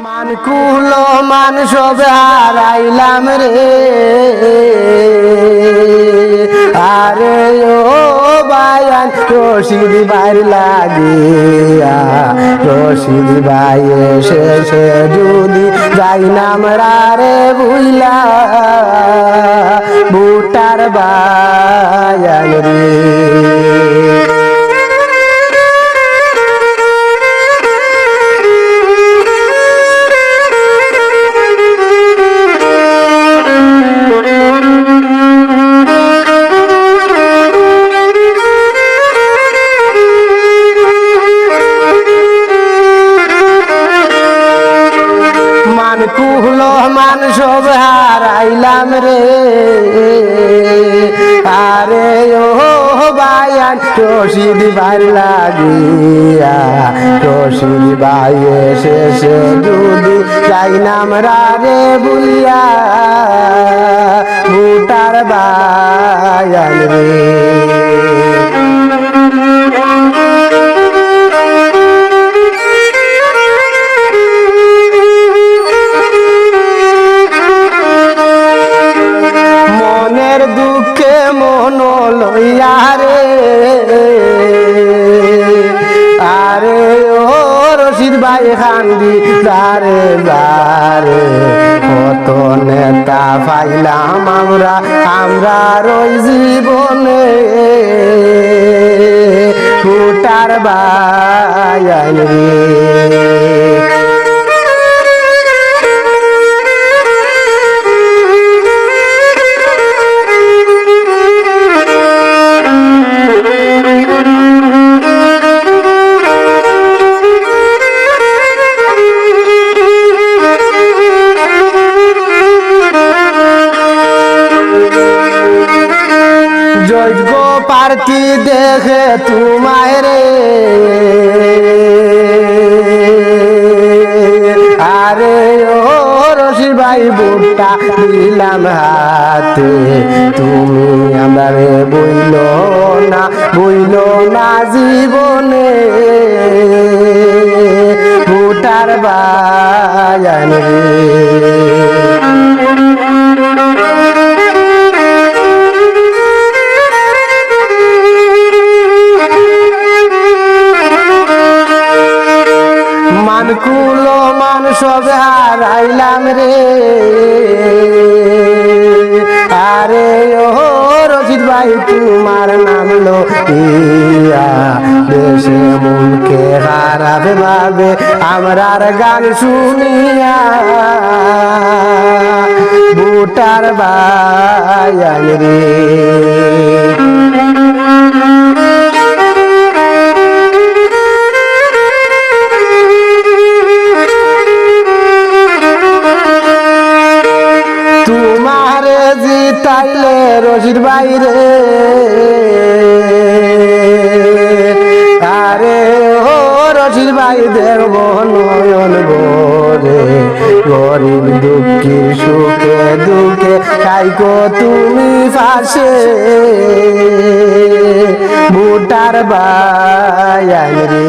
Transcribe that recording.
মানকুল মান সব হারাইলাম রে আরে ও বায়ান রশিদ ভাই লাগিয়া রশিদ ভাই শেষে যদি যাই নাম রে বুইলা বুটার বায়ান রে মানকুল মান সব হারাইলাম রে আরে ও বায়ান রশিদ ভাই লাগিয়া রশিদ ভাই শেষে যদি যাই নাম রে বুইয়া বুটার বায়ান রে দুঃখে মন লইয়া রে আরে ও রশিদ ভাই খান্দি যারে যারে কত নেতা পাইলাম আমরা রই জীবনে বুটার বায়ান রে যোগ্য প্রার্থী দেখে তোমায় রে আরে ও রশিদ ভাই বুটটা দিলাম হাতে তুমি আমারে বইল না জীবনে বুটার বায়ান রে মানকুল মান সব হারাইলাম রে আরে ও রশিদ ভাই তোমার নাম লইয়া দেশে মনকে হারাবে ভাবে আমরার গান শুনিয়া বুটার বায়ান রে তোমারে জিতাইলে রশিদ ভাই রে আরে ও রশিদ ভাই দেখব নয়ন ভরে গরিব দুঃখী সুখে দুঃখে কাইকো তুমি পাশে বুটার বায়ান রে।